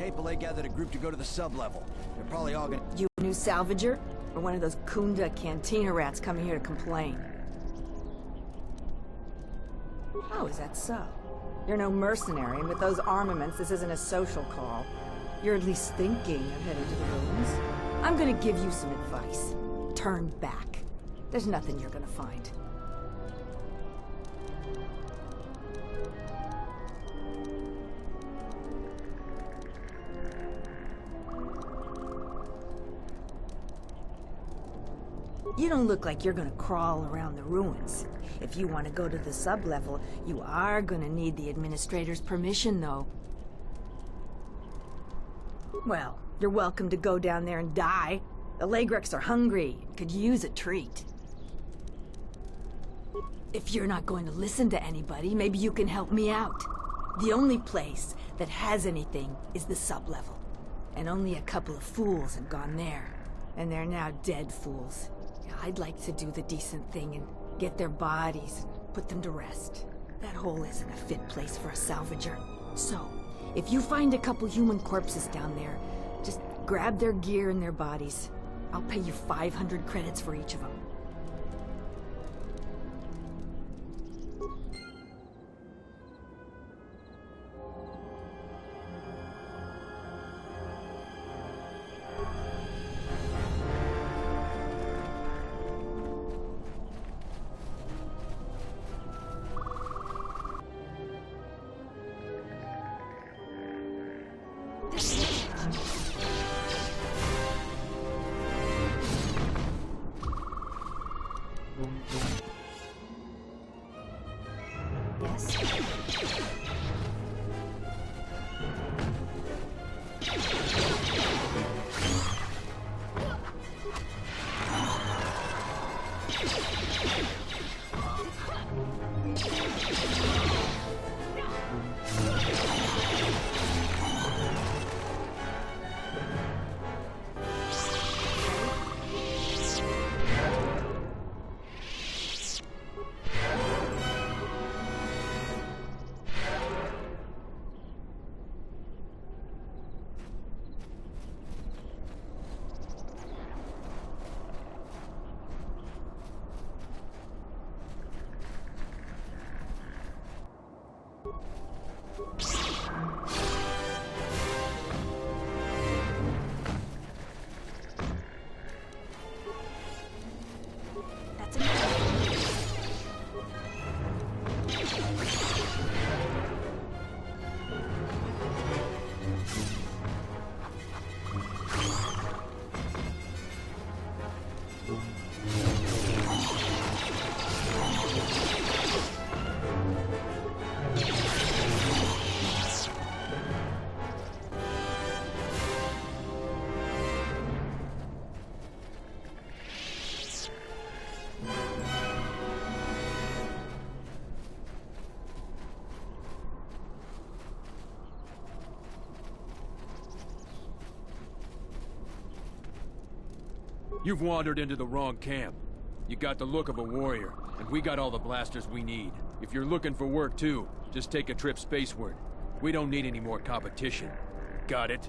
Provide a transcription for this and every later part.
Tapele gathered a group to go to the sub-level. They're probably all gonna... You a new salvager? Or one of those Khoonda cantina rats coming here to complain? Oh, is that so? You're no mercenary, and with those armaments, this isn't a social call. You're at least thinking of heading to the ruins. I'm gonna give you some advice. Turn back. There's nothing you're gonna find. You don't look like you're gonna crawl around the ruins. If you want to go to the sub-level, you are gonna need the administrator's permission, though. Well, you're welcome to go down there and die. The Lagreks are hungry and could use a treat. If you're not going to listen to anybody, maybe you can help me out. The only place that has anything is the sub-level. And only a couple of fools have gone there. And they're now dead fools. I'd like to do the decent thing and get their bodies and put them to rest. That hole isn't a fit place for a salvager. So, if you find a couple human corpses down there, just grab their gear and their bodies. I'll pay you 500 credits for each of them. You've wandered into the wrong camp. You got the look of a warrior, and we got all the blasters we need. If you're looking for work too, just take a trip spaceward. We don't need any more competition. Got it?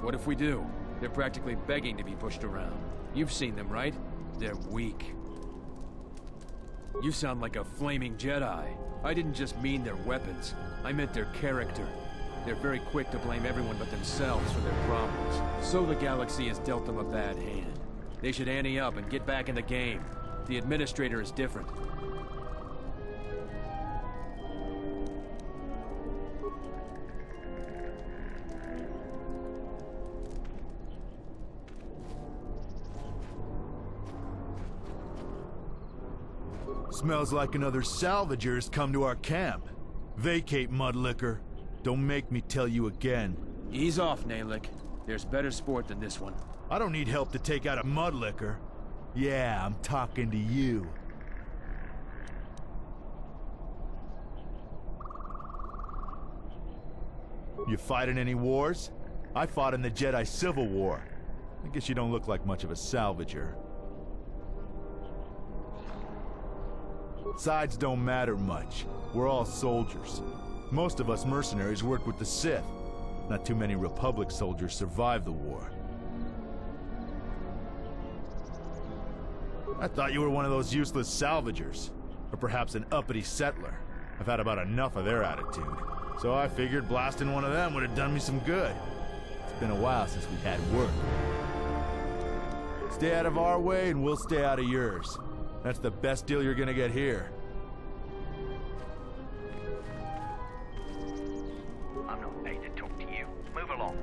What if we do? They're practically begging to be pushed around. You've seen them, right? They're weak. You sound like a flaming Jedi. I didn't just mean their weapons. I meant their character. They're very quick to blame everyone but themselves for their problems. So the galaxy has dealt them a bad hand. They should ante up and get back in the game. The administrator is different. Smells like another salvager's come to our camp. Vacate, Mudlicker. Don't make me tell you again. Ease off, Nalick. There's better sport than this one. I don't need help to take out a Mudlicker. Yeah, I'm talking to you. You fighting any wars? I fought in the Jedi Civil War. I guess you don't look like much of a salvager. Sides don't matter much. We're all soldiers. Most of us mercenaries worked with the Sith. Not too many Republic soldiers survived the war. I thought you were one of those useless salvagers. Or perhaps an uppity settler. I've had about enough of their attitude. So I figured blasting one of them would have done me some good. It's been a while since we've had work. Stay out of our way and we'll stay out of yours. That's the best deal you're gonna get here. I'm not paid to talk to you. Move along.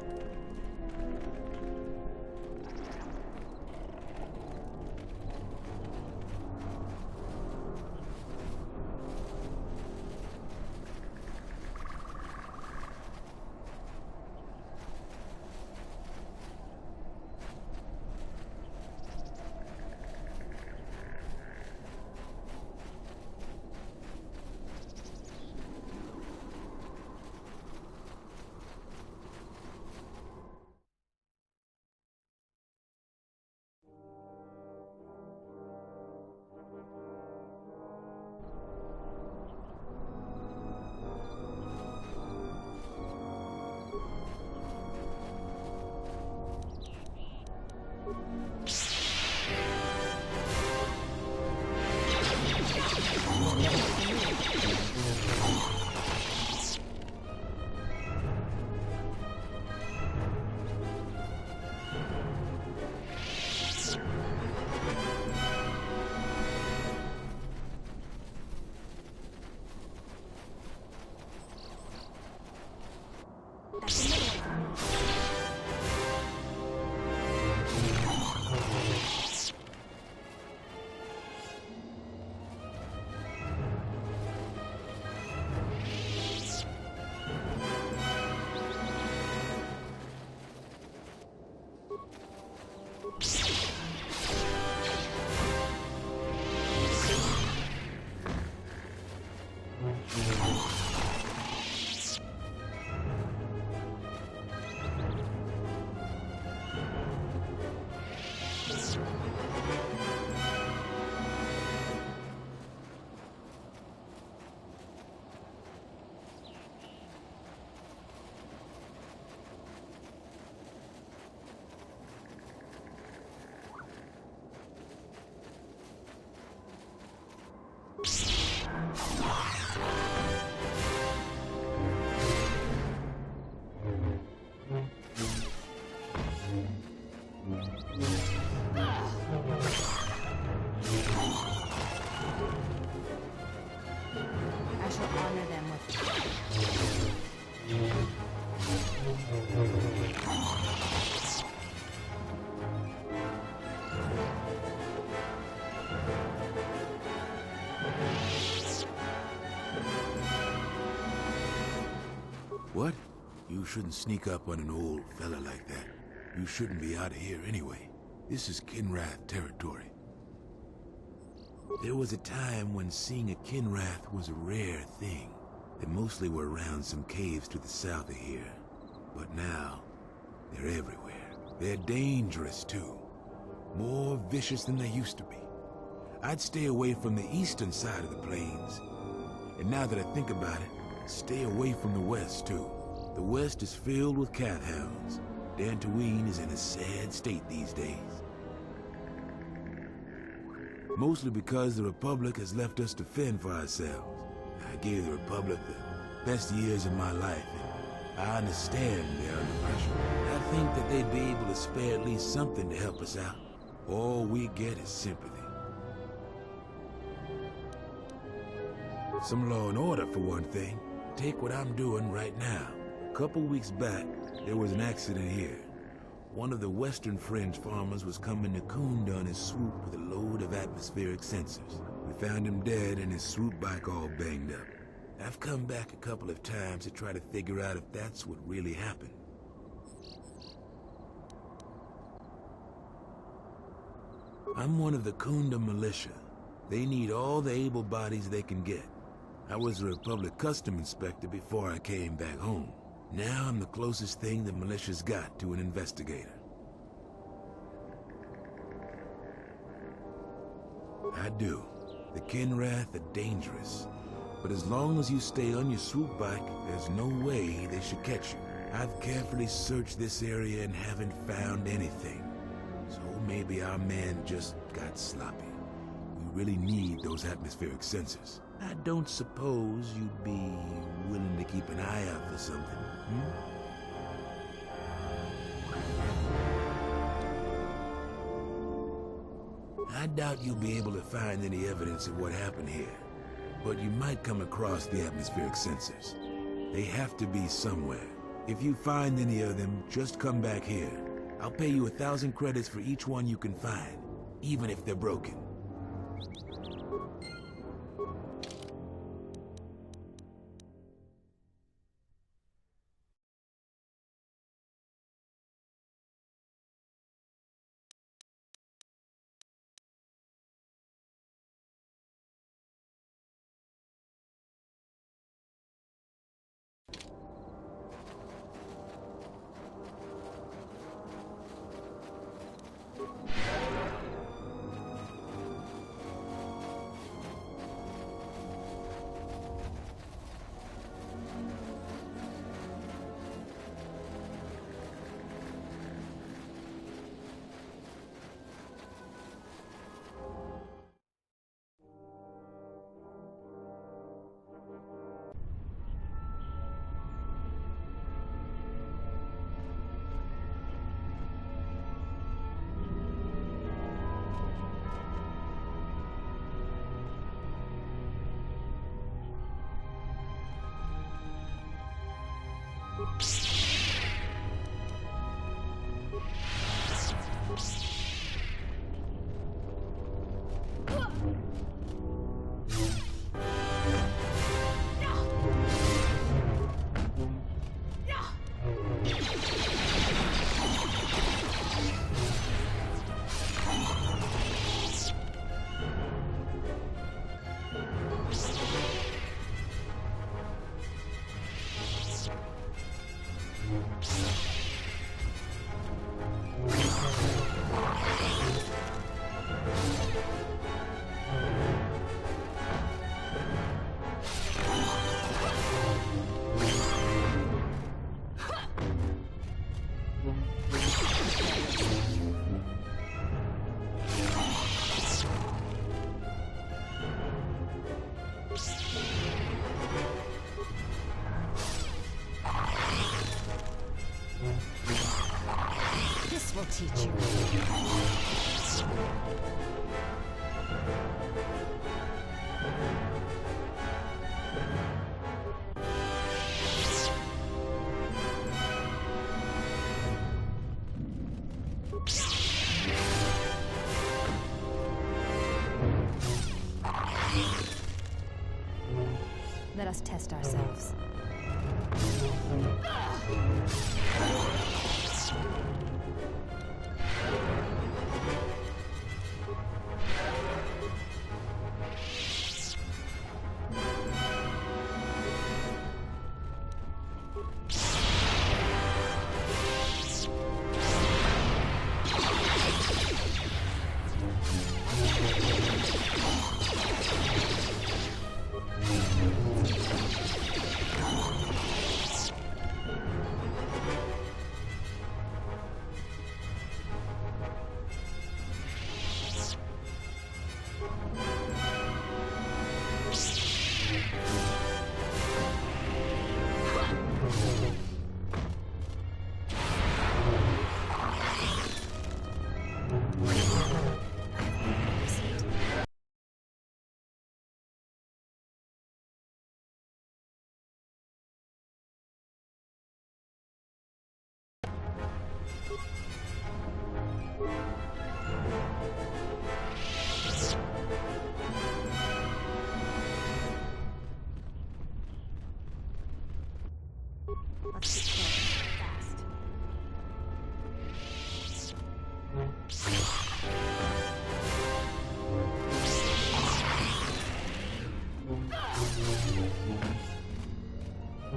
What? You shouldn't sneak up on an old fella like that. You shouldn't be out of here anyway. This is Kinrath territory. There was a time when seeing a Kinrath was a rare thing. They mostly were around some caves to the south of here. But now, they're everywhere. They're dangerous too. More vicious than they used to be. I'd stay away from the eastern side of the plains. And now that I think about it, stay away from the west too. The west is filled with cat hounds. Dantooine is in a sad state these days. Mostly because the Republic has left us to fend for ourselves. I gave the Republic the best years of my life, and I understand they're under pressure. I think that they'd be able to spare at least something to help us out. All we get is sympathy. Some law and order, for one thing. Take what I'm doing right now. A couple weeks back, there was an accident here. One of the Western Fringe farmers was coming to Khoonda on his swoop with a load of atmospheric sensors. We found him dead and his swoop bike all banged up. I've come back a couple of times to try to figure out if that's what really happened. I'm one of the Khoonda militia. They need all the able bodies they can get. I was a Republic custom inspector before I came back home. Now I'm the closest thing the militia's got to an investigator. I do. The Kinrath are dangerous. But as long as you stay on your swoop bike, there's no way they should catch you. I've carefully searched this area and haven't found anything. So maybe our man just got sloppy. We really need those atmospheric sensors. I don't suppose you'd be willing to keep an eye out for something, I doubt you'll be able to find any evidence of what happened here, but you might come across the atmospheric sensors. They have to be somewhere. If you find any of them, just come back here. I'll pay you 1,000 credits for each one you can find, even if they're broken. Will teach you. Let us test ourselves.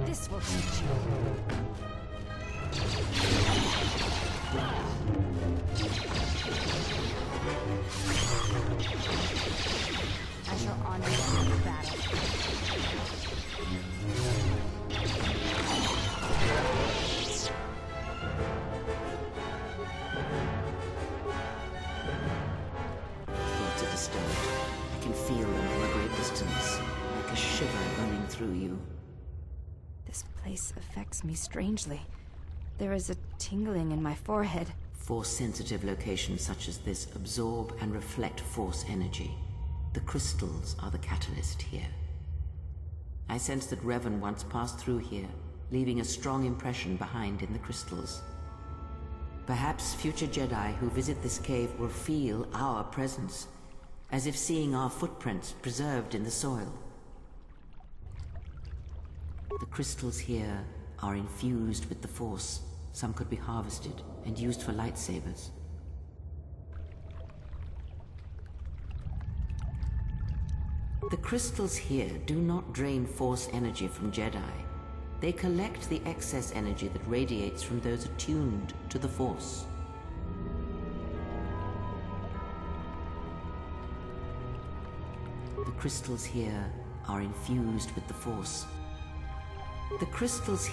This will teach you. I shall honor them in battle. Thoughts are disturbed. I can feel them from a great distance, like a shiver running through you. This place affects me strangely. There is a tingling in my forehead. Force-sensitive locations such as this absorb and reflect force energy. The crystals are the catalyst here. I sense that Revan once passed through here, leaving a strong impression behind in the crystals. Perhaps future Jedi who visit this cave will feel our presence, as if seeing our footprints preserved in the soil. The crystals here are infused with the Force. Some could be harvested and used for lightsabers. The crystals here do not drain Force energy from Jedi. They collect the excess energy that radiates from those attuned to the Force. The crystals here are infused with the Force. The crystals...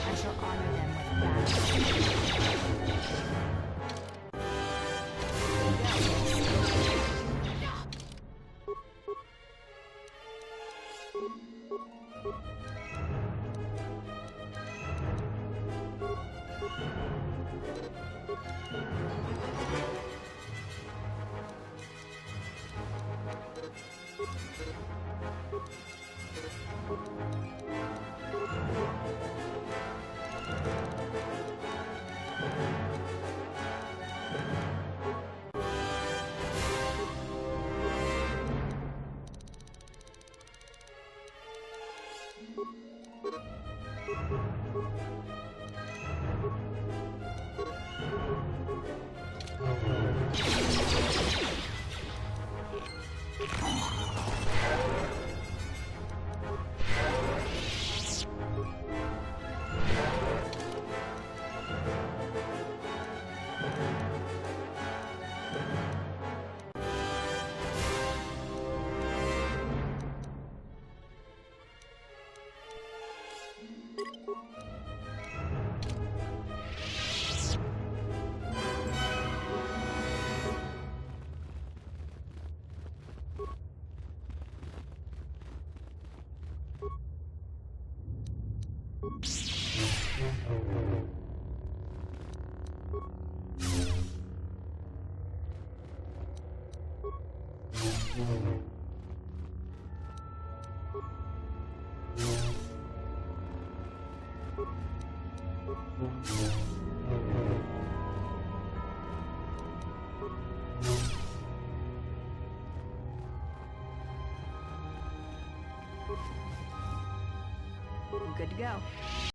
I shall honor them with battle. I'm good to go.